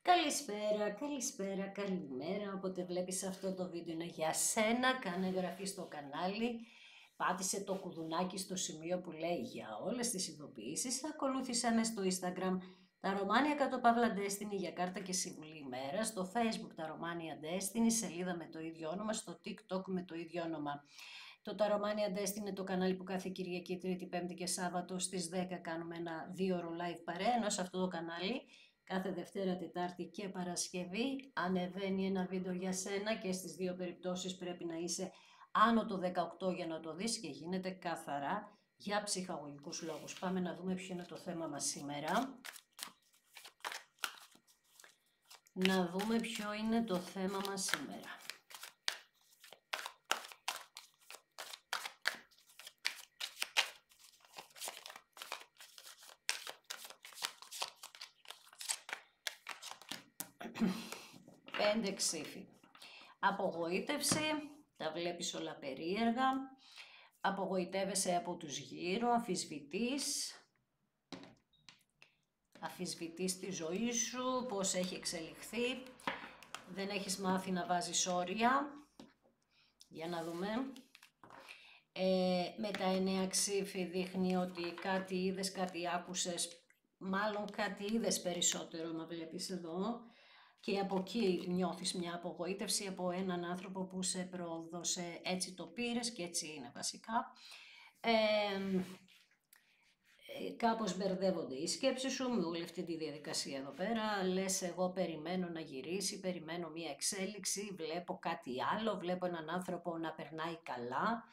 Καλησπέρα, καλησπέρα, καλημέρα. Όποτε βλέπεις αυτό το βίντεο είναι για σένα. Κάνε εγγραφή στο κανάλι. Πάτησε το κουδουνάκι στο σημείο που λέει για όλες τις ειδοποιήσεις. Ακολούθησέ με στο Instagram τα Romania κάτω παύλα Destiny για κάρτα και συμβουλή ημέρα. Στο Facebook τα Romania Destiny, σελίδα με το ίδιο όνομα. Στο TikTok με το ίδιο όνομα. Το Taromania Destiny είναι το κανάλι που κάθε Κυριακή, Τρίτη, Πέμπτη και Σάββατο στις 10 κάνουμε ένα 2ωρο live παρέα, ενώ σε αυτό το κανάλι κάθε Δευτέρα, Τετάρτη και Παρασκευή ανεβαίνει ένα βίντεο για σένα και στις δύο περιπτώσεις πρέπει να είσαι άνω το 18 για να το δεις και γίνεται καθαρά για ψυχαγωγικούς λόγους. Πάμε να δούμε ποιο είναι το θέμα μας σήμερα. Να δούμε ποιο είναι το θέμα μας σήμερα. Πέντε ξύφοι. Απογοήτευση, τα βλέπεις όλα περίεργα, απογοητεύεσαι από τους γύρω, αφισβητείς τη ζωή σου, πώς έχει εξελιχθεί, δεν έχεις μάθει να βάζεις όρια, για να δούμε. Με τα 9 ξύφη δείχνει ότι κάτι είδες, κάτι άκουσες, μάλλον κάτι είδες περισσότερο, μα βλέπεις εδώ. Και από εκεί νιώθεις μια απογοήτευση από έναν άνθρωπο που σε πρόδωσε, έτσι το πήρες και έτσι είναι βασικά. Κάπως μπερδεύονται οι σκέψεις σου με όλη αυτή τη διαδικασία εδώ πέρα. Λες εγώ περιμένω να γυρίσει, περιμένω μια εξέλιξη, βλέπω κάτι άλλο, βλέπω έναν άνθρωπο να περνάει καλά.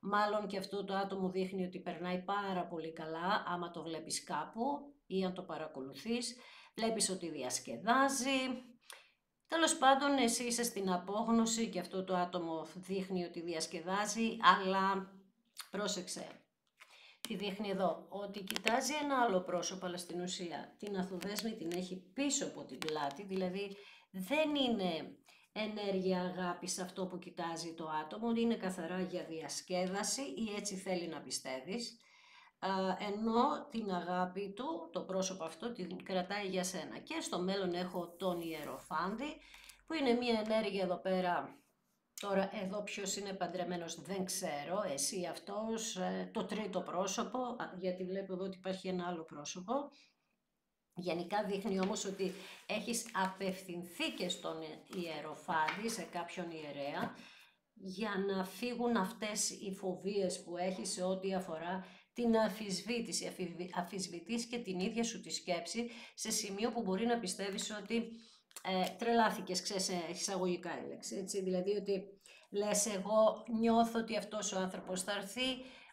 Μάλλον και αυτό το άτομο δείχνει ότι περνάει πάρα πολύ καλά άμα το βλέπεις κάπου ή αν το παρακολουθείς. Βλέπεις ότι διασκεδάζει. Τέλος πάντων, εσύ είσαι στην απόγνωση και αυτό το άτομο δείχνει ότι διασκεδάζει, αλλά πρόσεξε. Τι δείχνει εδώ, ότι κοιτάζει ένα άλλο πρόσωπο, αλλά στην ουσία την αθοδέσμη την έχει πίσω από την πλάτη, δηλαδή δεν είναι ενέργεια αγάπης αυτό που κοιτάζει το άτομο, είναι καθαρά για διασκέδαση ή έτσι θέλει να πιστεύεις. Ενώ την αγάπη του, το πρόσωπο αυτό, την κρατάει για σένα. Και στο μέλλον έχω τον Ιεροφάντη, που είναι μια ενέργεια εδώ πέρα. Τώρα εδώ ποιος είναι παντρεμένος δεν ξέρω, εσύ αυτός, το τρίτο πρόσωπο, γιατί βλέπω εδώ ότι υπάρχει ένα άλλο πρόσωπο. Γενικά δείχνει όμως ότι έχεις απευθυνθεί και στον Ιεροφάντη, σε κάποιον ιερέα, για να φύγουν αυτές οι φοβίες που έχεις σε ό,τι αφορά την αφισβήτηση. Αφισβητείς και την ίδια σου τη σκέψη σε σημείο που μπορεί να πιστεύεις ότι τρελάθηκες, ξέρεις, εισαγωγικά έλεξη, έτσι, δηλαδή ότι λες εγώ νιώθω ότι αυτός ο άνθρωπος θα έρθει,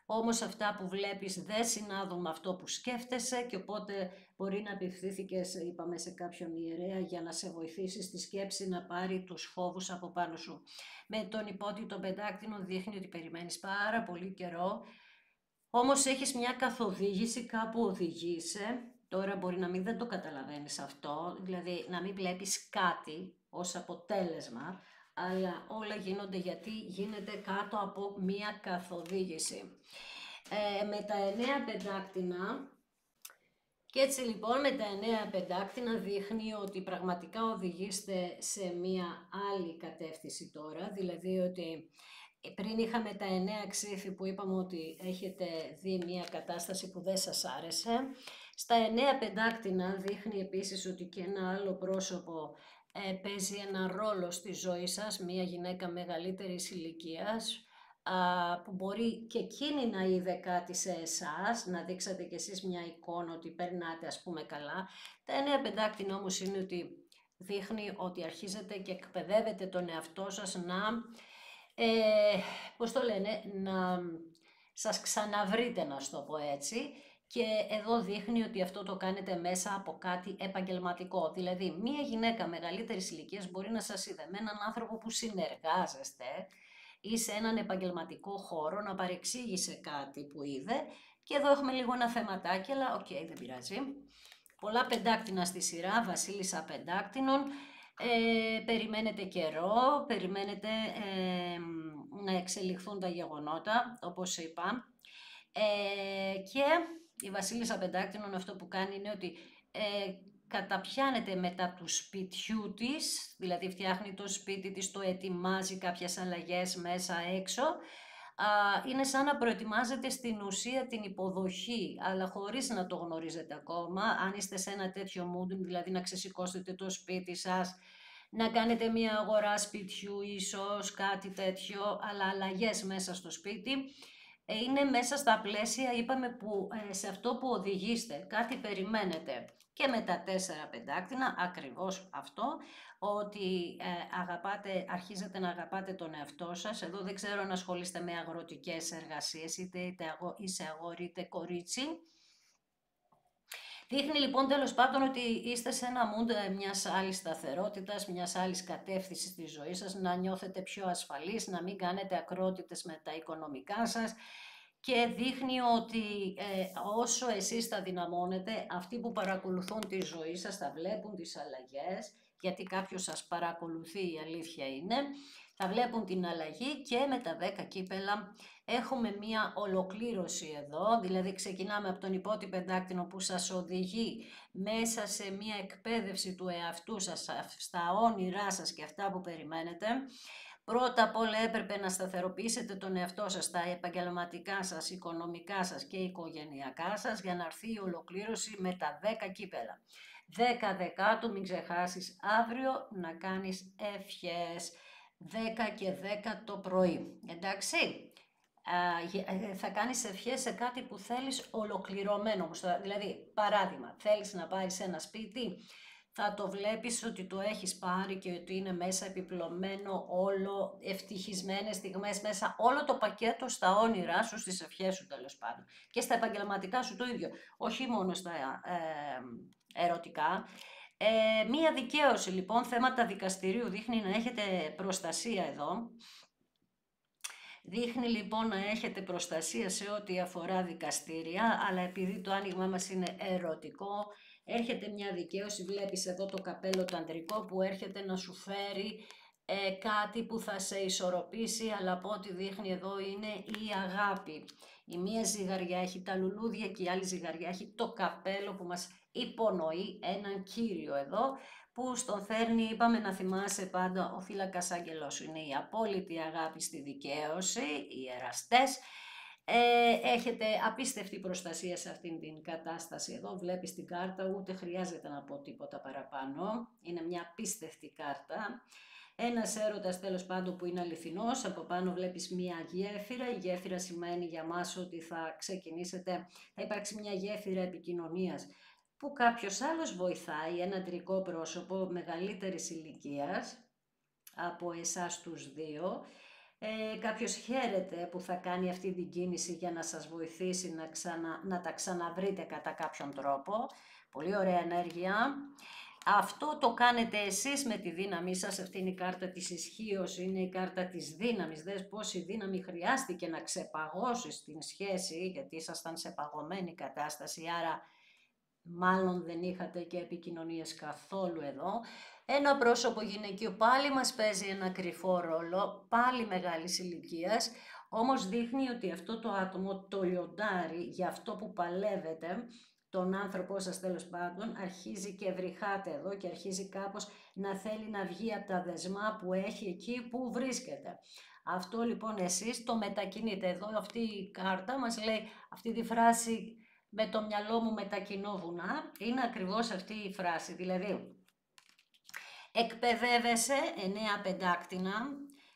όμως αυτά που βλέπεις δεν συνάδουν με αυτό που σκέφτεσαι και οπότε μπορεί να απευθύνθηκες, είπαμε, σε κάποιον ιερέα για να σε βοηθήσει στη σκέψη να πάρει τους φόβους από πάνω σου. Με τον υπότιτλο πεντάκτηνο δείχνει ότι περιμένεις πάρα πολύ καιρό, όμως έχεις μια καθοδήγηση, κάπου οδηγείσαι. Τώρα μπορεί να μην δεν το καταλαβαίνεις αυτό, δηλαδή να μην βλέπεις κάτι ως αποτέλεσμα, αλλά όλα γίνονται γιατί γίνεται κάτω από μία καθοδήγηση. Με τα 9 πεντάκτηνα, και έτσι λοιπόν με τα 9 πεντάκτηνα δείχνει ότι πραγματικά οδηγείστε σε μία άλλη κατεύθυνση τώρα, δηλαδή ότι πριν είχαμε τα 9 ξύφη που είπαμε ότι έχετε δει μια κατάσταση που δεν σας άρεσε. Στα 9 πεντάκτηνα δείχνει επίσης ότι και ένα άλλο πρόσωπο παίζει ένα ρόλο στη ζωή σας, μια γυναίκα μεγαλύτερης ηλικίας, που μπορεί και εκείνη να είδε κάτι σε εσάς, να δείξατε κι εσείς μια εικόνα ότι περνάτε ας πούμε καλά. Τα 9 πεντάκτηνα όμως είναι ότι δείχνει ότι αρχίζετε και εκπαιδεύετε τον εαυτό σας να πώς το λένε, να σας ξαναβρείτε, να σου το πω έτσι, και εδώ δείχνει ότι αυτό το κάνετε μέσα από κάτι επαγγελματικό. Δηλαδή, μία γυναίκα μεγαλύτερης ηλικίας μπορεί να σας είδε με έναν άνθρωπο που συνεργάζεστε ή σε έναν επαγγελματικό χώρο να παρεξήγησε κάτι που είδε και εδώ έχουμε λίγο ένα θεματάκι, αλλά οκ, δεν πειράζει. Πολλά πεντάκτηνα στη σειρά, βασίλισσα πεντάκτηνων. Περιμένετε καιρό, περιμένετε να εξελιχθούν τα γεγονότα, όπως είπα. Και η βασίλισσα πεντάκτηνων αυτό που κάνει είναι ότι καταπιάνεται μετά του σπιτιού της, δηλαδή φτιάχνει το σπίτι της, το ετοιμάζει, κάποιες αλλαγές μέσα έξω. Είναι σαν να προετοιμάζετε στην ουσία την υποδοχή, αλλά χωρίς να το γνωρίζετε ακόμα. Αν είστε σε ένα τέτοιο mood, δηλαδή να ξεσηκώσετε το σπίτι σας, να κάνετε μια αγορά σπιτιού ίσως, κάτι τέτοιο, αλλά αλλαγές μέσα στο σπίτι, είναι μέσα στα πλαίσια, είπαμε, που σε αυτό που οδηγείστε, κάτι περιμένετε. Και με τα 4 πεντάκτηνα, ακριβώς αυτό, ότι αρχίζετε να αγαπάτε τον εαυτό σας. Εδώ δεν ξέρω αν ασχολείστε με αγροτικές εργασίες, είτε είσαι αγόρι είτε κορίτσι. Δείχνει λοιπόν τέλος πάντων ότι είστε σε ένα mood μιας άλλης σταθερότητας, μιας άλλης κατεύθυνσης στη ζωή σας, να νιώθετε πιο ασφαλείς, να μην κάνετε ακρότητες με τα οικονομικά σας, και δείχνει ότι όσο εσείς θα δυναμώνετε, αυτοί που παρακολουθούν τη ζωή σας θα βλέπουν τις αλλαγές, γιατί κάποιος σας παρακολουθεί, η αλήθεια είναι, θα βλέπουν την αλλαγή. Και με τα 10 κύπελα έχουμε μία ολοκλήρωση εδώ, δηλαδή ξεκινάμε από τον υπότι πεντάκτηνο που σας οδηγεί μέσα σε μία εκπαίδευση του εαυτού σας, στα όνειρά σας και αυτά που περιμένετε. Πρώτα απ' όλα έπρεπε να σταθεροποιήσετε τον εαυτό σας, τα επαγγελματικά σας, οικονομικά σας και οικογενειακά σας, για να έρθει η ολοκλήρωση με τα 10 κύπελα. 10 δεκάτου, μην ξεχάσεις αύριο να κάνεις ευχές. 10 και 10 το πρωί, εντάξει. Θα κάνεις ευχές σε κάτι που θέλεις ολοκληρωμένο. Δηλαδή, παράδειγμα, θέλεις να πάρεις ένα σπίτι, θα το βλέπεις ότι το έχεις πάρει και ότι είναι μέσα επιπλωμένο όλο, ευτυχισμένες στιγμές μέσα, όλο το πακέτο στα όνειρά σου, στις ευχές σου τέλος πάντων. Και στα επαγγελματικά σου το ίδιο, όχι μόνο στα ερωτικά. Μία δικαίωση λοιπόν, θέματα δικαστηρίου, δείχνει να έχετε προστασία εδώ. Δείχνει λοιπόν να έχετε προστασία σε ό,τι αφορά δικαστήρια, αλλά επειδή το άνοιγμά μας είναι ερωτικό, έρχεται μια δικαίωση. Βλέπεις εδώ το καπέλο το αντρικό που έρχεται να σου φέρει κάτι που θα σε ισορροπήσει, αλλά από ό,τι δείχνει εδώ είναι η αγάπη. Η μία ζυγαριά έχει τα λουλούδια και η άλλη ζυγαριά έχει το καπέλο που μας υπονοεί έναν κύριο εδώ, που στον φέρνει, είπαμε, να θυμάσαι πάντα, ο φύλακας άγγελός σου είναι η απόλυτη αγάπη στη δικαίωση, οι εραστές. Έχετε απίστευτη προστασία σε αυτήν την κατάσταση εδώ, βλέπεις την κάρτα, ούτε χρειάζεται να πω τίποτα παραπάνω, είναι μια απίστευτη κάρτα. Ένας έρωτας τέλος πάντων που είναι αληθινός, από πάνω βλέπεις μια γέφυρα, η γέφυρα σημαίνει για μας ότι θα ξεκινήσετε, θα υπάρξει μια γέφυρα επικοινωνίας, που κάποιος άλλος βοηθάει, ένα αντρικό πρόσωπο μεγαλύτερης ηλικίας από εσάς τους δύο. Κάποιος χαίρεται που θα κάνει αυτή την κίνηση για να σας βοηθήσει να τα ξαναβρείτε κατά κάποιον τρόπο. Πολύ ωραία ενέργεια. Αυτό το κάνετε εσείς με τη δύναμή σας. Αυτή είναι η κάρτα της ισχύως, είναι η κάρτα της δύναμης. Δες πόση δύναμη χρειάστηκε να ξεπαγώσεις την σχέση, γιατί ήσασταν σε παγωμένη κατάσταση, άρα μάλλον δεν είχατε και επικοινωνίες καθόλου εδώ. Ένα πρόσωπο γυναικείο πάλι μας παίζει ένα κρυφό ρόλο, πάλι μεγάλης ηλικίας, όμως δείχνει ότι αυτό το άτομο το λιοντάρι για αυτό που παλεύετε, τον άνθρωπό σας τέλος πάντων, αρχίζει και βρυχάται εδώ και αρχίζει κάπως να θέλει να βγει από τα δεσμά που έχει εκεί που βρίσκεται. Αυτό λοιπόν εσείς το μετακινείτε. Εδώ αυτή η κάρτα μας λέει αυτή τη φράση, με το μυαλό μου μετακινώ βουνά, είναι ακριβώς αυτή η φράση. Δηλαδή, εκπαιδεύεσαι 9 πεντάκτηνα,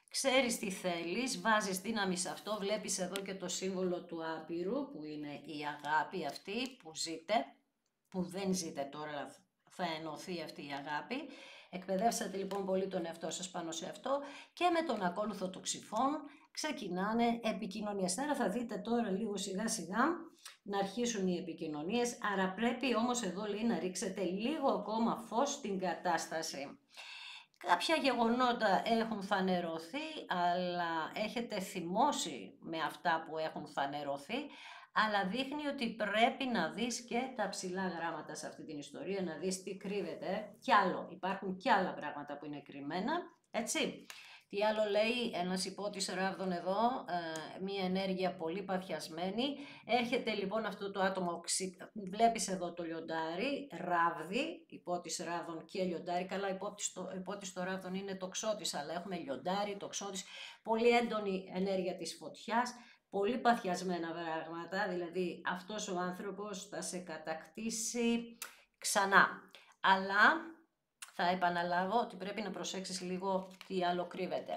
ξέρεις τι θέλεις, βάζεις δύναμη σε αυτό, βλέπεις εδώ και το σύμβολο του άπειρου που είναι η αγάπη αυτή που ζείτε, που δεν ζείτε τώρα, θα ενωθεί αυτή η αγάπη. Εκπαιδεύσατε λοιπόν πολύ τον εαυτό σας πάνω σε αυτό και με τον ακόλουθο του ξυφών ξεκινάνε επικοινωνίες. Άρα θα δείτε τώρα λίγο σιγά σιγά να αρχίσουν οι επικοινωνίες, άρα πρέπει όμως εδώ λέει να ρίξετε λίγο ακόμα φως στην κατάσταση. Κάποια γεγονότα έχουν φανερωθεί, αλλά έχετε θυμώσει με αυτά που έχουν φανερωθεί, αλλά δείχνει ότι πρέπει να δεις και τα ψηλά γράμματα σε αυτή την ιστορία, να δεις τι κρύβεται κι άλλο. Υπάρχουν κι άλλα πράγματα που είναι κρυμμένα, έτσι. Τι άλλο λέει ένας υπότης ράβδων εδώ, μία ενέργεια πολύ παθιασμένη. Έρχεται λοιπόν αυτό το άτομο, βλέπεις εδώ το λιοντάρι, ράβδι, υπότης ράβδων και λιοντάρι. Καλά, υπότης το ράβδων είναι τοξότης, αλλά έχουμε λιοντάρι, τοξότης, πολύ έντονη ενέργεια της φωτιάς. Πολύ παθιασμένα πράγματα, δηλαδή αυτός ο άνθρωπος θα σε κατακτήσει ξανά. Αλλά θα επαναλάβω ότι πρέπει να προσέξεις λίγο τι άλλο κρύβεται.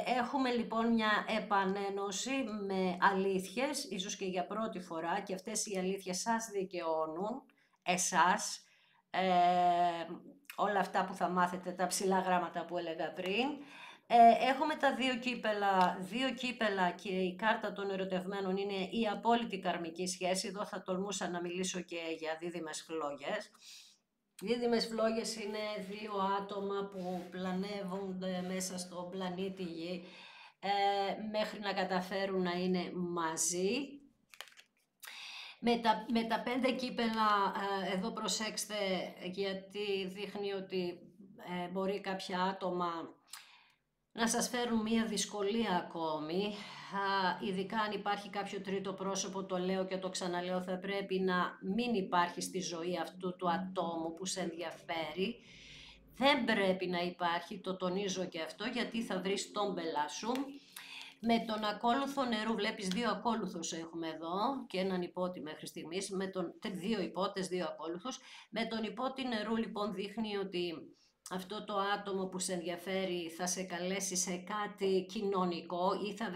Έχουμε λοιπόν μια επανένωση με αλήθειες, ίσως και για πρώτη φορά, και αυτές οι αλήθειες σας δικαιώνουν, εσάς, όλα αυτά που θα μάθετε, τα ψηλά γράμματα που έλεγα πριν. Έχουμε τα δύο κύπελα και η κάρτα των ερωτευμένων είναι η απόλυτη καρμική σχέση. Εδώ θα τολμούσα να μιλήσω και για δίδυμες φλόγες. Δίδυμες φλόγες είναι δύο άτομα που πλανεύονται μέσα στον πλανήτη Γη μέχρι να καταφέρουν να είναι μαζί. Με τα 5 κύπελα, εδώ προσέξτε, γιατί δείχνει ότι μπορεί κάποια άτομα να σας φέρουν μία δυσκολία ακόμη, ειδικά αν υπάρχει κάποιο τρίτο πρόσωπο, το λέω και το ξαναλέω, θα πρέπει να μην υπάρχει στη ζωή αυτού του ατόμου που σε ενδιαφέρει. Δεν πρέπει να υπάρχει, το τονίζω και αυτό, γιατί θα βρεις τον πελά σου. Με τον ακόλουθο νερού, βλέπεις δύο ακόλουθους έχουμε εδώ και έναν υπότη μέχρι στιγμής, δύο υπότες, δύο ακόλουθους. Με τον υπότη νερού λοιπόν δείχνει ότι αυτό το άτομο που σε ενδιαφέρει θα σε καλέσει σε κάτι κοινωνικό ή θα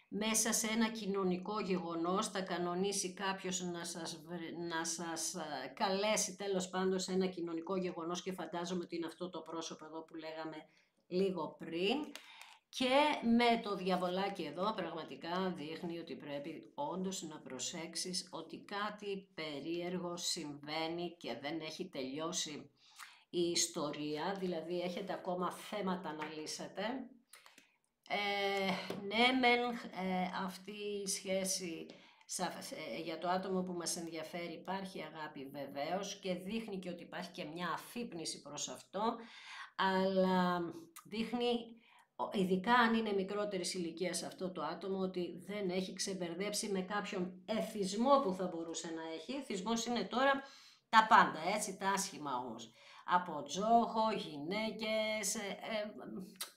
μέσα σε ένα κοινωνικό γεγονός, θα κανονίσει κάποιος να σας καλέσει τέλος πάντων σε ένα κοινωνικό γεγονός και φαντάζομαι ότι είναι αυτό το πρόσωπο εδώ που λέγαμε λίγο πριν. Και με το διαβολάκι εδώ πραγματικά δείχνει ότι πρέπει όντως να προσέξεις ότι κάτι περίεργο συμβαίνει και δεν έχει τελειώσει η ιστορία, δηλαδή έχετε ακόμα θέματα να λύσετε. Ναι, αυτή η σχέση για το άτομο που μας ενδιαφέρει υπάρχει αγάπη βεβαίως και δείχνει και ότι υπάρχει και μια αφύπνιση προς αυτό, αλλά δείχνει, ειδικά αν είναι μικρότερης ηλικίας αυτό το άτομο, ότι δεν έχει ξεμπερδέψει με κάποιον εθισμό που θα μπορούσε να έχει. Εθισμός είναι τώρα τα πάντα, έτσι, τα άσχημα όμως. Από τζόγο, γυναίκες,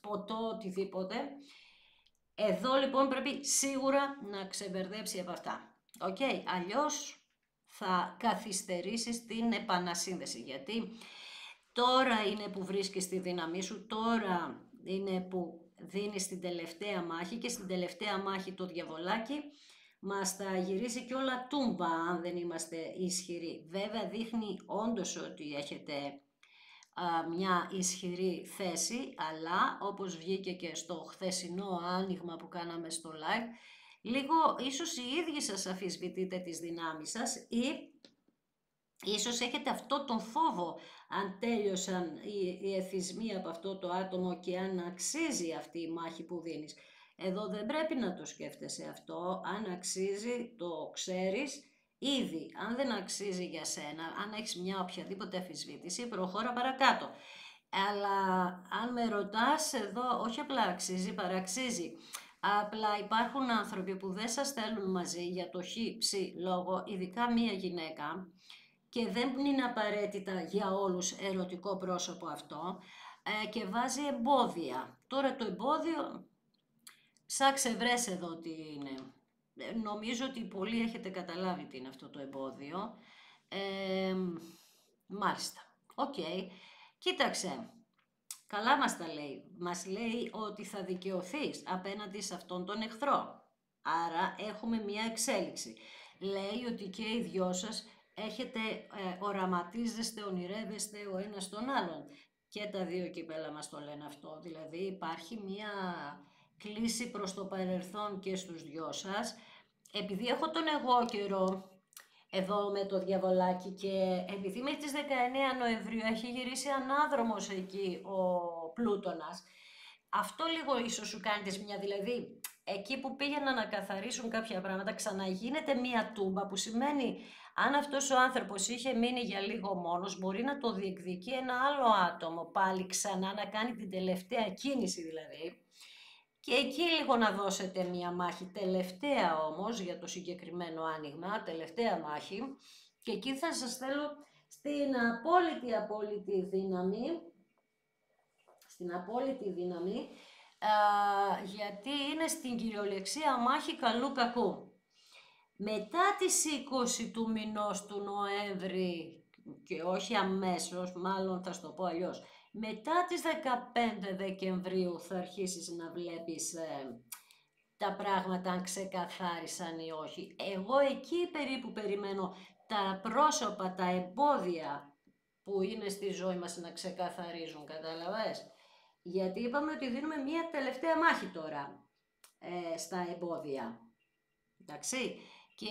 ποτό, οτιδήποτε. Εδώ λοιπόν πρέπει σίγουρα να ξεμπερδέψει από αυτά. Αλλιώς θα καθυστερήσεις την επανασύνδεση, γιατί τώρα είναι που βρίσκεις τη δύναμή σου, τώρα είναι που δίνεις την τελευταία μάχη και στην τελευταία μάχη το διαβολάκι μας θα γυρίσει και όλα τούμπα αν δεν είμαστε ισχυροί. Βέβαια δείχνει όντως ότι έχετε μια ισχυρή θέση, αλλά όπως βγήκε και στο χθεσινό άνοιγμα που κάναμε στο live, λίγο ίσως οι ίδιοι σας αμφισβητείτε τις δυνάμεις σας ή ίσως έχετε αυτό τον φόβο αν τέλειωσαν οι εθισμοί από αυτό το άτομο και αν αξίζει αυτή η μάχη που δίνεις. Εδώ δεν πρέπει να το σκέφτεσαι αυτό, αν αξίζει το ξέρεις ήδη. Αν δεν αξίζει για σένα, αν έχεις μια οποιαδήποτε αμφισβήτηση, προχώρα παρακάτω. Αλλά αν με ρωτάς εδώ, όχι απλά αξίζει, παραξίζει. Απλά υπάρχουν άνθρωποι που δεν σας θέλουν μαζί για το λόγο, ειδικά μία γυναίκα, και δεν είναι απαραίτητα για όλους ερωτικό πρόσωπο αυτό, και βάζει εμπόδια. Τώρα το εμπόδιο, ψάξε βρες εδώ τι είναι. Νομίζω ότι πολλοί έχετε καταλάβει τι είναι αυτό το εμπόδιο. Μάλιστα. Κοίταξε. Καλά μας τα λέει. Μας λέει ότι θα δικαιωθείς απέναντι σε αυτόν τον εχθρό. Άρα έχουμε μια εξέλιξη. Λέει ότι και οι δυο σας έχετε, οραματίζεστε, ονειρεύεστε ο ένας τον άλλον. Και τα δύο κυπέλα μας το λένε αυτό. Δηλαδή υπάρχει μια κλίση προς το παρελθόν και στους δυο σας. Επειδή έχω τον εγώ καιρό εδώ με το διαβολάκι και επειδή μέχρι τις 19 Νοεμβρίου έχει γυρίσει ανάδρομος εκεί ο Πλούτονας, αυτό λίγο ίσως σου κάνει μια, δηλαδή εκεί που πήγαιναν να καθαρίσουν κάποια πράγματα ξαναγίνεται μια τούμπα, που σημαίνει Αν αυτός ο άνθρωπος είχε μείνει για λίγο μόνος, μπορεί να το διεκδικεί ένα άλλο άτομο πάλι ξανά, να κάνει την τελευταία κίνηση δηλαδή. Και εκεί λίγο να δώσετε μία μάχη, τελευταία όμως για το συγκεκριμένο άνοιγμα, τελευταία μάχη. Και εκεί θα σας θέλω στην απόλυτη δύναμη, γιατί είναι στην κυριολεξία μάχη καλού κακού. Μετά τις 20 του μηνός του Νοέμβρη, και όχι αμέσως, μάλλον θα στο πω αλλιώς, μετά τις 15 Δεκεμβρίου θα αρχίσεις να βλέπεις τα πράγματα αν ξεκαθάρισαν ή όχι. Εγώ εκεί περίπου περιμένω τα πρόσωπα, τα εμπόδια που είναι στη ζωή μας να ξεκαθαρίζουν, κατάλαβες. Γιατί είπαμε ότι δίνουμε μία τελευταία μάχη τώρα στα εμπόδια. Εντάξει. Και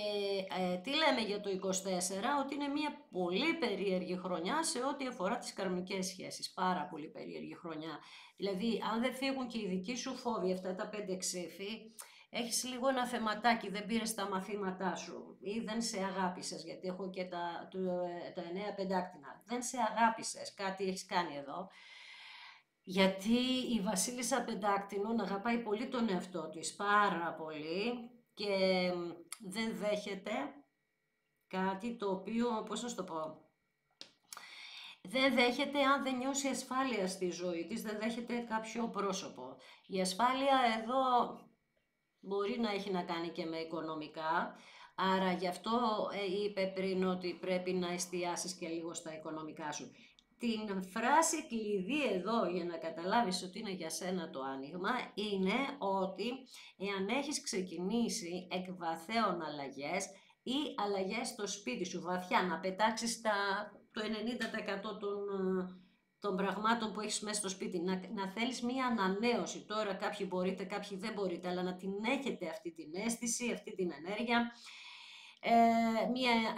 τι λέμε για το 24, ότι είναι μια πολύ περίεργη χρονιά σε ό,τι αφορά τις καρμικές σχέσεις. Πάρα πολύ περίεργη χρονιά. Δηλαδή, αν δεν φύγουν και οι δικοί σου φόβοι, αυτά τα 5 ξύφη, έχεις λίγο ένα θεματάκι, δεν πήρες τα μαθήματά σου ή δεν σε αγάπησες, γιατί έχω και τα 9 πεντάκτηνα. Δεν σε αγάπησες, κάτι έχεις κάνει εδώ. Γιατί η Βασίλισσα Πεντάκτηνων αγαπάει πολύ τον εαυτό της, πάρα πολύ, και δεν δέχεται κάτι το οποίο, πώς να το πω, δεν δέχεται αν δεν νιώσει ασφάλεια στη ζωή της, δεν δέχεται κάποιο πρόσωπο. Η ασφάλεια εδώ μπορεί να έχει να κάνει και με οικονομικά, άρα γι' αυτό είπε πριν ότι πρέπει να εστιάσεις και λίγο στα οικονομικά σου. Την φράση κλειδί εδώ για να καταλάβεις ότι είναι για σένα το άνοιγμα είναι ότι εάν έχεις ξεκινήσει εκ βαθέων αλλαγές ή αλλαγές στο σπίτι σου βαθιά, να πετάξεις το 90% των πραγμάτων που έχεις μέσα στο σπίτι, να θέλεις μία ανανέωση. Τώρα κάποιοι μπορείτε, κάποιοι δεν μπορείτε, αλλά να την έχετε αυτή την αίσθηση, αυτή την ενέργεια.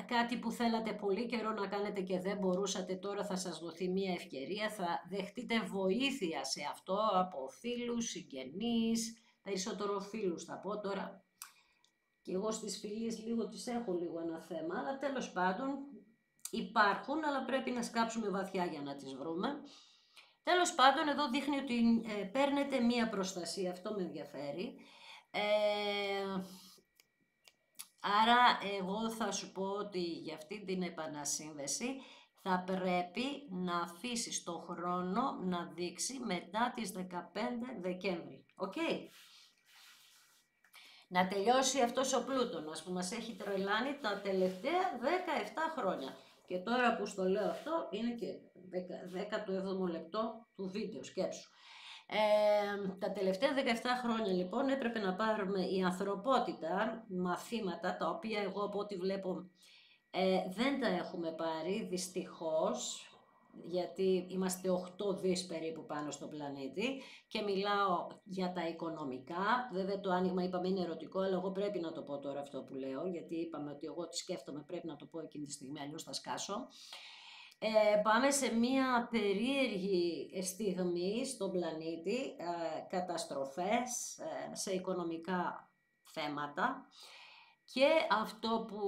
Κάτι που θέλατε πολύ καιρό να κάνετε και δεν μπορούσατε, τώρα θα σας δοθεί μία ευκαιρία, θα δεχτείτε βοήθεια σε αυτό από φίλους, συγγενείς, περισσότερο φίλους θα πω τώρα. Και εγώ στις φιλίες λίγο τις έχω λίγο ένα θέμα, αλλά τέλος πάντων υπάρχουν, αλλά πρέπει να σκάψουμε βαθιά για να τις βρούμε. Τέλος πάντων εδώ δείχνει ότι παίρνετε μία προστασία, αυτό με ενδιαφέρει. Άρα εγώ θα σου πω ότι για αυτή την επανασύνδεση θα πρέπει να αφήσεις το χρόνο να δείξει μετά τις 15 Δεκέμβρη. Οκ. Να τελειώσει αυτός ο Πλούτονας που μας έχει τρελάνει τα τελευταία 17 χρόνια. Και τώρα που στο λέω αυτό είναι και 17ο λεπτό του βίντεο, σκέψου. Τα τελευταία 17 χρόνια λοιπόν έπρεπε να πάρουμε η ανθρωπότητα μαθήματα, τα οποία εγώ από ό,τι βλέπω δεν τα έχουμε πάρει δυστυχώς, γιατί είμαστε 8 δις περίπου πάνω στον πλανήτη και μιλάω για τα οικονομικά. Βέβαια το άνοιγμα είπαμε είναι ερωτικό, αλλά εγώ πρέπει να το πω τώρα αυτό που λέω, γιατί είπαμε ότι εγώ τι σκέφτομαι πρέπει να το πω εκείνη τη στιγμή, αλλιώς θα σκάσω. Πάμε σε μία περίεργη στιγμή στον πλανήτη, καταστροφές σε οικονομικά θέματα, και αυτό που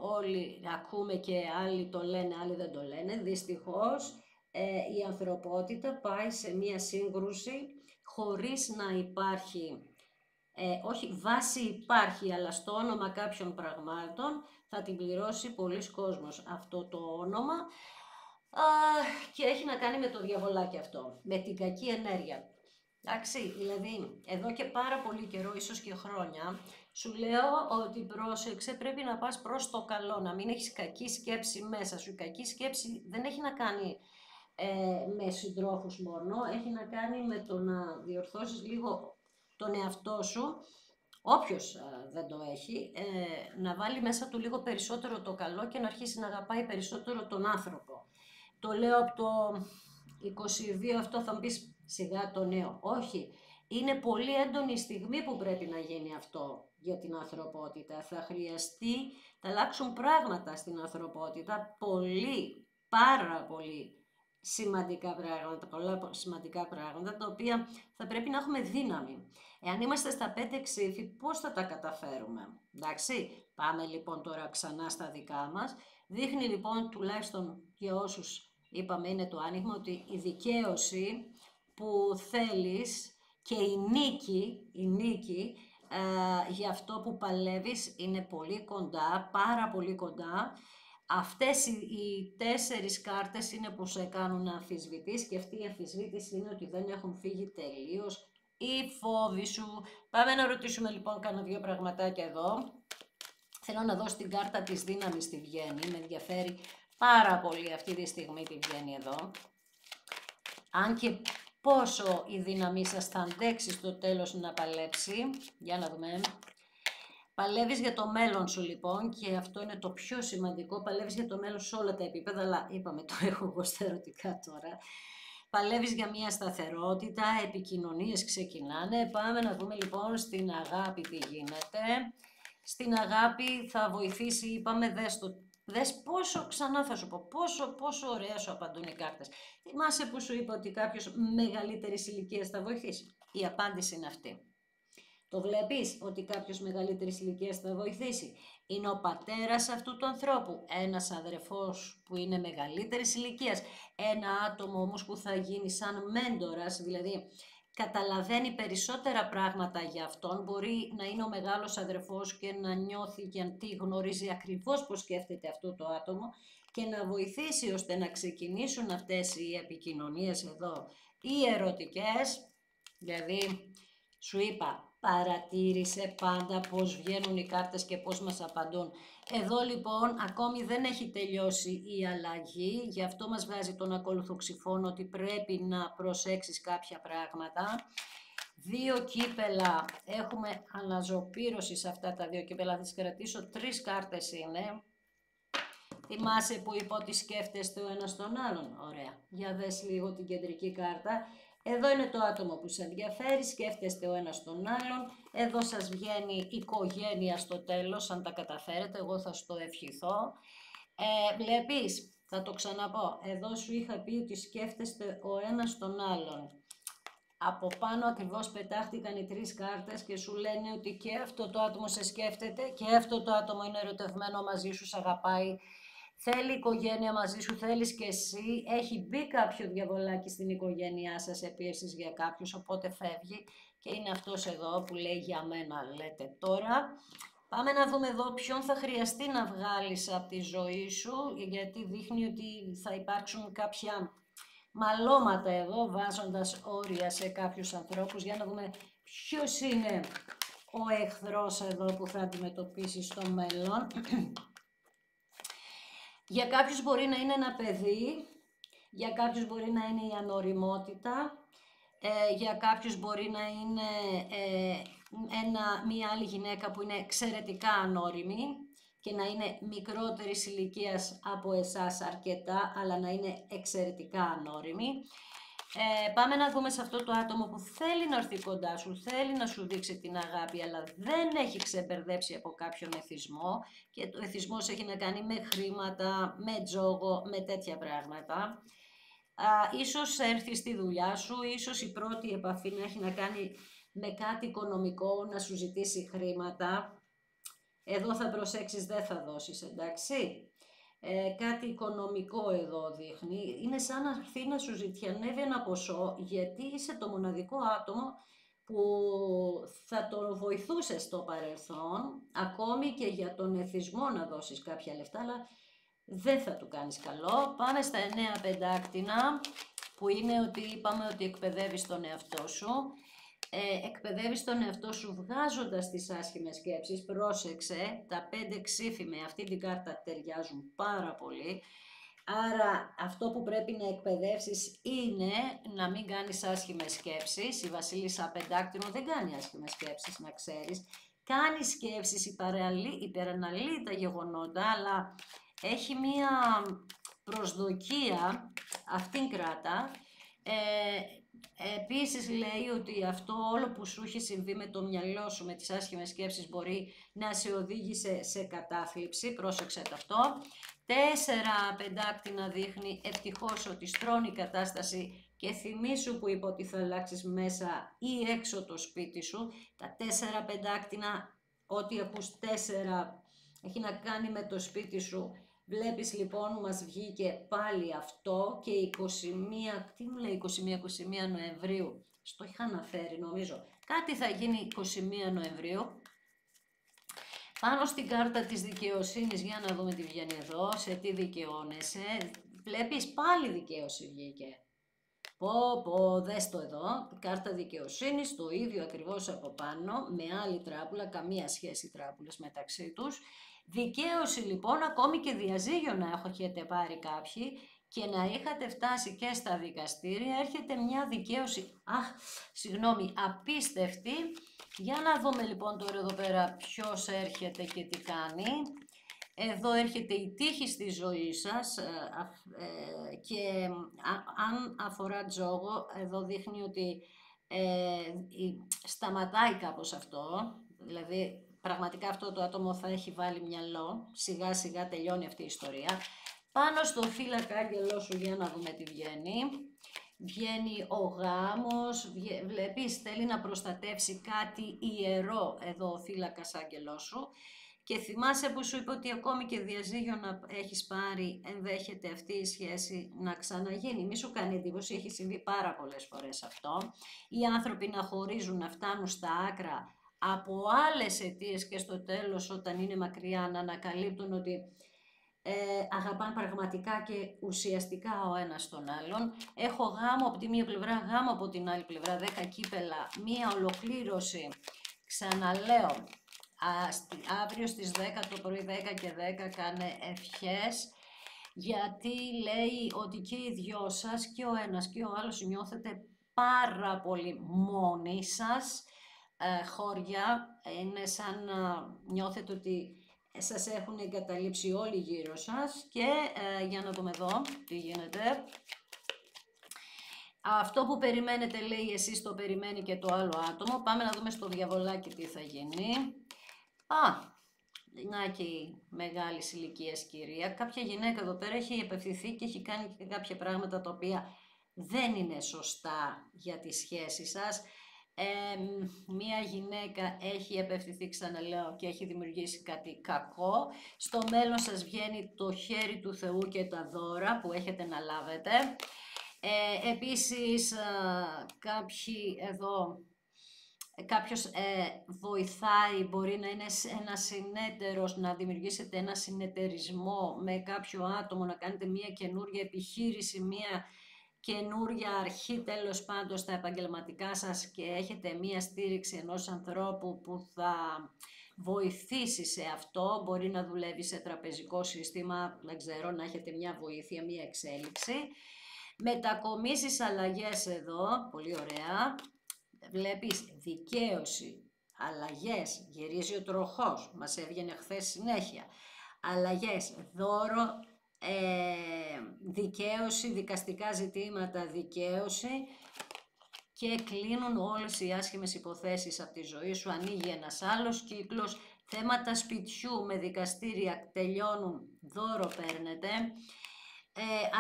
όλοι ακούμε και άλλοι το λένε, άλλοι δεν το λένε, δυστυχώς η ανθρωπότητα πάει σε μία σύγκρουση χωρίς να υπάρχει, όχι βάση υπάρχει, αλλά στο όνομα κάποιων πραγμάτων θα την πληρώσει πολλής κόσμος αυτό το όνομα. Και έχει να κάνει με το διαβολάκι αυτό, με την κακή ενέργεια. Εντάξει, δηλαδή εδώ και πάρα πολύ καιρό, ίσως και χρόνια, σου λέω ότι πρόσεξε, πρέπει να πας προς το καλό, να μην έχεις κακή σκέψη μέσα σου. Η κακή σκέψη δεν έχει να κάνει με συντρόφους μόνο, έχει να κάνει με το να διορθώσεις λίγο τον εαυτό σου, όποιος δεν το έχει, να βάλει μέσα του λίγο περισσότερο το καλό και να αρχίσει να αγαπάει περισσότερο τον άνθρωπο. Το λέω από το 22, αυτό θα μου πεις σιγά το νέο. Όχι, είναι πολύ έντονη η στιγμή που πρέπει να γίνει αυτό για την ανθρωπότητα. Θα χρειαστεί, θα αλλάξουν πράγματα στην ανθρωπότητα, πολύ, πάρα πολύ σημαντικά πράγματα, πολλά σημαντικά πράγματα, τα οποία θα πρέπει να έχουμε δύναμη. Εάν είμαστε στα 5 ξύφη, πώς θα τα καταφέρουμε? Εντάξει, πάμε λοιπόν τώρα ξανά στα δικά μας. Δείχνει λοιπόν, τουλάχιστον για όσους είπαμε είναι το άνοιγμα, ότι η δικαίωση που θέλεις και η νίκη για αυτό που παλεύεις είναι πολύ κοντά, πάρα πολύ κοντά. Αυτές οι 4 κάρτες είναι που σε κάνουν να αμφισβητείς, και αυτή η αμφισβήτηση είναι ότι δεν έχουν φύγει τελείως οι φόβοι σου. Πάμε να ρωτήσουμε λοιπόν κάνα 2 πραγματάκια εδώ. Θέλω να δώσω την κάρτα της δύναμης τι βγαίνει. Με ενδιαφέρει πάρα πολύ αυτή τη στιγμή τι βγαίνει εδώ. Αν και πόσο η δύναμή σας θα αντέξει στο τέλος να παλέψει. Για να δούμε. Παλεύεις για το μέλλον σου λοιπόν, και αυτό είναι το πιο σημαντικό. Παλεύεις για το μέλλον σε όλα τα επίπεδα, αλλά είπαμε το έχω εγώ στα ερωτικά τώρα. Παλεύεις για μια σταθερότητα, επικοινωνίες ξεκινάνε. Πάμε να δούμε λοιπόν στην αγάπη τι γίνεται. Στην αγάπη θα βοηθήσει, είπαμε, δες πόσο, ξανά θα σου πω, πόσο ωραία σου απαντούν οι κάρτες. Θυμάσαι που σου είπα ότι κάποιος μεγαλύτερης ηλικίας θα βοηθήσει? Η απάντηση είναι αυτή. Το βλέπεις ότι κάποιος μεγαλύτερης ηλικίας θα βοηθήσει? Είναι ο πατέρας αυτού του ανθρώπου, ένας αδερφός που είναι μεγαλύτερης ηλικίας, ένα άτομο όμως που θα γίνει σαν μέντορας, δηλαδή καταλαβαίνει περισσότερα πράγματα για αυτόν, μπορεί να είναι ο μεγάλος αδερφός και να νιώθει και τι γνωρίζει ακριβώς πώς σκέφτεται αυτό το άτομο και να βοηθήσει ώστε να ξεκινήσουν αυτές οι επικοινωνίες εδώ, οι ερωτικές. Δηλαδή, σου είπα, παρατήρησε πάντα πώς βγαίνουν οι κάρτες και πώς μας απαντούν. Εδώ λοιπόν ακόμη δεν έχει τελειώσει η αλλαγή, γι' αυτό μας βγάζει τον ακολουθοξυφώνο ότι πρέπει να προσέξεις κάποια πράγματα. 2 κύπελα, έχουμε αναζωπήρωση σε αυτά τα 2 κύπελα, θα τις κρατήσω, 3 κάρτες είναι. Θυμάσαι που είπα ότι σκέφτεστε ο ένας τον άλλον? Ωραία, για δες λίγο την κεντρική κάρτα. Εδώ είναι το άτομο που σε ενδιαφέρει, σκέφτεστε ο ένας τον άλλον. Εδώ σας βγαίνει οικογένεια στο τέλος, αν τα καταφέρετε, εγώ θα στο ευχηθώ. Βλέπεις, θα το ξαναπώ, εδώ σου είχα πει ότι σκέφτεστε ο ένας τον άλλον. Από πάνω ακριβώς πετάχτηκαν οι 3 κάρτες και σου λένε ότι και αυτό το άτομο σε σκέφτεται και αυτό το άτομο είναι ερωτευμένο μαζί σου, σε αγαπάει. Θέλει οικογένεια μαζί σου, θέλεις και εσύ, έχει μπει κάποιο διαβολάκι στην οικογένειά σας επίσης για κάποιους, οπότε φεύγει και είναι αυτός εδώ που λέει για μένα, λέτε τώρα. Πάμε να δούμε εδώ ποιον θα χρειαστεί να βγάλεις από τη ζωή σου, γιατί δείχνει ότι θα υπάρξουν κάποια μαλώματα εδώ, βάζοντας όρια σε κάποιους ανθρώπους. Για να δούμε ποιος είναι ο εχθρός εδώ που θα αντιμετωπίσει στο μέλλον. Για κάποιους μπορεί να είναι ένα παιδί, για κάποιους μπορεί να είναι η ανοριμότητα, για κάποιους μπορεί να είναι μία άλλη γυναίκα που είναι εξαιρετικά ανώριμη και να είναι μικρότερης ηλικίας από εσάς αρκετά, αλλά να είναι εξαιρετικά ανώριμη. Πάμε να δούμε σε αυτό το άτομο που θέλει να έρθει κοντά σου, θέλει να σου δείξει την αγάπη, αλλά δεν έχει ξεμπερδέψει από κάποιον εθισμό, και το εθισμός έχει να κάνει με χρήματα, με τζόγο, με τέτοια πράγματα. Ίσως έρθει στη δουλειά σου, ίσως η πρώτη επαφή να έχει να κάνει με κάτι οικονομικό, να σου ζητήσει χρήματα. Εδώ θα προσέξεις, δεν θα δώσεις, εντάξει. Κάτι οικονομικό εδώ δείχνει, είναι σαν να έρθει να σου ζητιανεύει ένα ποσό, γιατί είσαι το μοναδικό άτομο που θα το βοηθούσε στο παρελθόν, ακόμη και για τον εθισμό να δώσεις κάποια λεφτά, αλλά δεν θα του κάνεις καλό. Πάμε στα 9 πεντάκτηνα, που είναι ότι είπαμε ότι εκπαιδεύεις τον εαυτό σου. Εκπαιδεύεις τον εαυτό σου βγάζοντας τις άσχημες σκέψεις. Πρόσεξε, τα 5 ξύφη με αυτή την κάρτα ταιριάζουν πάρα πολύ. Άρα αυτό που πρέπει να εκπαιδεύσεις είναι να μην κάνεις άσχημες σκέψεις. Η Βασίλισσα Πεντάκτηνο δεν κάνει άσχημες σκέψεις, να ξέρεις. Κάνει σκέψεις, υπεραναλύει τα γεγονότα, αλλά έχει μία προσδοκία, αυτήν κράτα. Επίσης λέει ότι αυτό όλο που σου έχει συμβεί με το μυαλό σου, με τις άσχημες σκέψεις, μπορεί να σε οδήγησε σε κατάθλιψη, πρόσεξε το αυτό. 4 πεντάκτηνα δείχνει ευτυχώς ότι στρώνει η κατάσταση και θυμήσου που είπα ότι θα αλλάξεις μέσα ή έξω το σπίτι σου. Τα 4 πεντάκτηνα, ό,τι ακούς 4 έχει να κάνει με το σπίτι σου. Βλέπεις λοιπόν μας βγήκε πάλι αυτό και 21, τι μου λέει 21 Νοεμβρίου, στο είχα αναφέρει νομίζω, κάτι θα γίνει 21 Νοεμβρίου. Πάνω στην κάρτα της δικαιοσύνης, για να δούμε τι βγαίνει εδώ, σε τι δικαιώνεσαι, βλέπεις πάλι δικαίωση βγήκε. Δες το εδώ, κάρτα δικαιοσύνης, το ίδιο ακριβώς από πάνω, με άλλη τράπουλα, καμία σχέση τράπουλες μεταξύ τους. Δικαίωση λοιπόν, ακόμη και διαζύγιο να έχετε πάρει κάποιοι και να είχατε φτάσει και στα δικαστήρια, έρχεται μια δικαίωση, απίστευτη. Για να δούμε λοιπόν τώρα εδώ πέρα ποιος έρχεται και τι κάνει. Εδώ έρχεται η τύχη στη ζωή σας και αν αφορά τζόγο, εδώ δείχνει ότι σταματάει κάπως αυτό, δηλαδή πραγματικά αυτό το άτομο θα έχει βάλει μυαλό, σιγά σιγά τελειώνει αυτή η ιστορία. Πάνω στο φύλακα άγγελό σου, για να δούμε τι βγαίνει. Βγαίνει ο γάμος, βλέπεις θέλει να προστατεύσει κάτι ιερό εδώ ο φύλακας άγγελός σου. Και θυμάσαι που σου είπε ότι ακόμη και διαζύγιο να έχεις πάρει, ενδέχεται αυτή η σχέση να ξαναγίνει. Μη σου κάνει εντύπωση, έχει συμβεί πάρα πολλές φορές αυτό. Οι άνθρωποι να χωρίζουν, να φτάνουν στα άκρα από άλλες αιτίες και στο τέλος όταν είναι μακριά να ανακαλύπτουν ότι αγαπάνε πραγματικά και ουσιαστικά ο ένας τον άλλον. Έχω γάμο από τη μία πλευρά, γάμο από την άλλη πλευρά, 10 κύπελα, μία ολοκλήρωση. Ξαναλέω, αύριο στις 10 το πρωί, 10 και 10 κάνε ευχές, γιατί λέει ότι και οι δυο σας, και ο ένας και ο άλλος, νιώθετε πάρα πολύ μόνοι σας, χώρια, είναι σαν να νιώθετε ότι σας έχουν εγκαταλείψει όλοι γύρω σας. Και για να δούμε εδώ τι γίνεται. Αυτό που περιμένετε, λέει, εσείς το περιμένει και το άλλο άτομο. Πάμε να δούμε στο διαβολάκι τι θα γίνει. Να και η μεγάλη ηλικίας κυρία. Κάποια γυναίκα εδώ πέρα έχει επευθυνθεί και έχει κάνει και κάποια πράγματα τα οποία δεν είναι σωστά για τη σχέση σας. Μία γυναίκα έχει επευθυνθεί, ξαναλέω, και έχει δημιουργήσει κάτι κακό. Στο μέλλον σας βγαίνει το χέρι του Θεού και τα δώρα που έχετε να λάβετε. Επίσης, κάποιος βοηθάει, μπορεί να είναι ένα συνέτερος, να δημιουργήσετε ένα συνεταιρισμό με κάποιο άτομο, να κάνετε μια καινούργια επιχείρηση, μια καινούρια αρχή τέλος πάντων στα επαγγελματικά σας και έχετε μια στήριξη ενός ανθρώπου που θα βοηθήσει σε αυτό. Μπορεί να δουλεύει σε τραπεζικό σύστημα, δεν ξέρω, να έχετε μια βοήθεια, μια εξέλιξη. Μετακομίσεις, αλλαγές εδώ, πολύ ωραία. Βλέπεις δικαίωση, αλλαγές, γυρίζει ο τροχός, μας έβγαινε χθες συνέχεια. Αλλαγές, δώρο, δικαίωση, δικαστικά ζητήματα, δικαίωση και κλείνουν όλες οι άσχημες υποθέσεις από τη ζωή σου, ανοίγει ένας άλλος κύκλος, θέματα σπιτιού με δικαστήρια τελειώνουν, δώρο παίρνετε.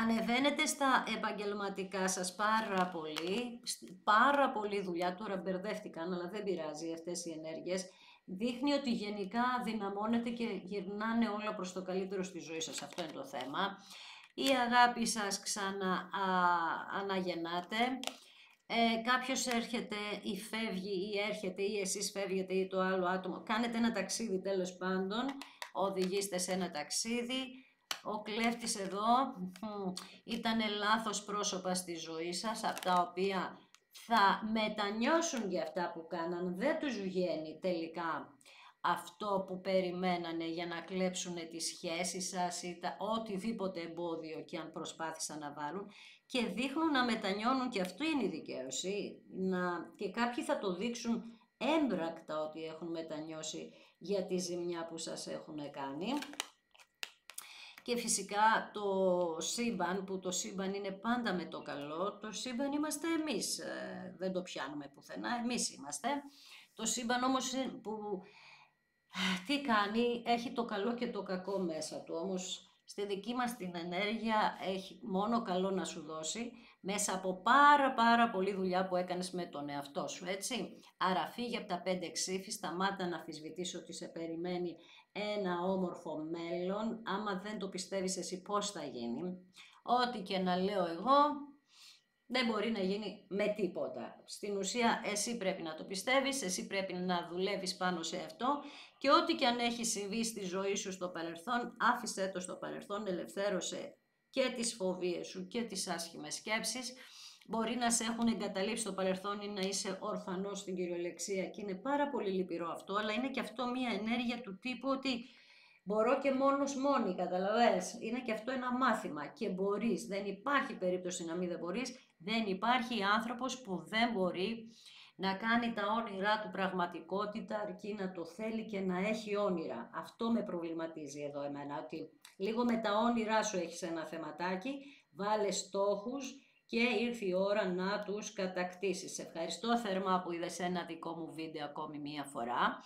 Ανεβαίνετε στα επαγγελματικά σας πάρα πολύ δουλειά, τώρα μπερδεύτηκαν, αλλά δεν πειράζει αυτές οι ενέργειες. Δείχνει ότι γενικά δυναμώνετε και γυρνάνε όλα προς το καλύτερο στη ζωή σας, αυτό είναι το θέμα. Η αγάπη σας αναγεννάτε. Κάποιος έρχεται ή φεύγει ή έρχεται ή εσείς φεύγετε ή το άλλο άτομο. Κάνετε ένα ταξίδι τέλος πάντων, οδηγήστε σε ένα ταξίδι. Ο κλέφτης εδώ ήταν λάθος πρόσωπα στη ζωή σας, από τα οποία θα μετανιώσουν για αυτά που κάναν. Δεν τους βγαίνει τελικά αυτό που περιμένανε για να κλέψουν τη σχέση σας ή οτιδήποτε εμπόδιο και αν προσπάθησαν να βάλουν, και δείχνουν να μετανιώνουν, και αυτό είναι η δικαίωση. Και κάποιοι θα το δείξουν έμπρακτα ότι έχουν μετανιώσει για τη ζημιά που σας έχουν κάνει. Και φυσικά το σύμπαν, που το σύμπαν είναι πάντα με το καλό, το σύμπαν είμαστε εμείς, δεν το πιάνουμε πουθενά, εμείς είμαστε. Το σύμπαν όμως που τι κάνει, έχει το καλό και το κακό μέσα του, όμως στη δική μας την ενέργεια έχει μόνο καλό να σου δώσει, μέσα από πάρα πολλή δουλειά που έκανες με τον εαυτό σου, έτσι. Άρα φύγε από τα 5 ξύφη, σταμάτα να αμφισβητείς ότι σε περιμένει ένα όμορφο μέλλον. Άμα δεν το πιστεύεις εσύ, πώς θα γίνει? Ό,τι και να λέω εγώ, δεν μπορεί να γίνει με τίποτα. Στην ουσία εσύ πρέπει να το πιστεύεις, εσύ πρέπει να δουλεύεις πάνω σε αυτό και ό,τι και αν έχει συμβεί στη ζωή σου στο παρελθόν, άφησέ το στο παρελθόν, ελευθέρωσε και τις φοβίες σου και τις άσχημες σκέψεις. Μπορεί να σε έχουν εγκαταλείψει στο παρελθόν ή να είσαι ορφανός στην κυριολεξία και είναι πάρα πολύ λυπηρό αυτό, αλλά είναι και αυτό μια ενέργεια του τύπου ότι μπορώ και μόνος μόνη, καταλαβες. Είναι και αυτό ένα μάθημα και μπορείς. Δεν υπάρχει περίπτωση να μην δεν μπορείς. Δεν υπάρχει άνθρωπος που δεν μπορεί να κάνει τα όνειρά του πραγματικότητα αρκεί να το θέλει και να έχει όνειρα. Αυτό με προβληματίζει εδώ εμένα, ότι λίγο με τα όνειρά σου έχεις ένα θεματάκι, βάλε στόχους και ήρθε η ώρα να τους κατακτήσεις. Ευχαριστώ θερμά που είδες ένα δικό μου βίντεο ακόμη μία φορά.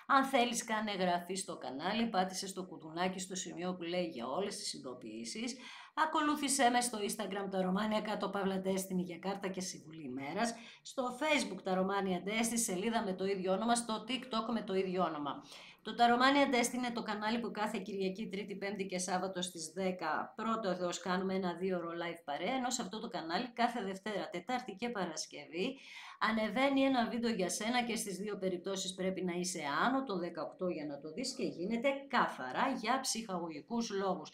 Αν θέλεις κάνε εγγραφή στο κανάλι, πάτησε στο κουτουνάκι στο σημείο που λέει για όλες τις ειδοποιήσεις. Ακολούθησέ με στο Instagram τα Ρωμάνια κάτω παύλα Destiny για κάρτα και συμβουλή ημέρας. Στο Facebook τα Ρωμάνια Destiny, σελίδα με το ίδιο όνομα, στο TikTok με το ίδιο όνομα. Το Ταρομάνια Destiny είναι το κανάλι που κάθε Κυριακή, Τρίτη, Πέμπτη και Σάββατο στις 10 πρώτο Θεός κάνουμε ένα 2ωρο live παρέα, ενώ σε αυτό το κανάλι κάθε Δευτέρα, Τετάρτη και Παρασκευή ανεβαίνει ένα βίντεο για σένα και στις δύο περιπτώσεις πρέπει να είσαι άνω το 18 για να το δεις και γίνεται καθαρά για ψυχαγωγικούς λόγους.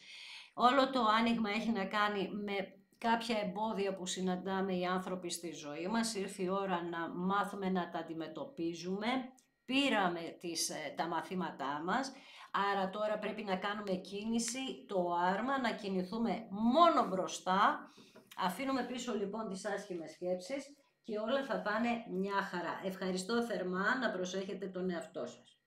Όλο το άνοιγμα έχει να κάνει με κάποια εμπόδια που συναντάμε οι άνθρωποι στη ζωή μας. Ήρθε η ώρα να μάθουμε να τα αντιμετωπίζουμε. Πήραμε τα μαθήματά μας, άρα τώρα πρέπει να κάνουμε κίνηση, το άρμα, να κινηθούμε μόνο μπροστά. Αφήνουμε πίσω λοιπόν τις άσχημες σκέψεις και όλα θα πάνε μια χαρά. Ευχαριστώ θερμά, να προσέχετε τον εαυτό σας.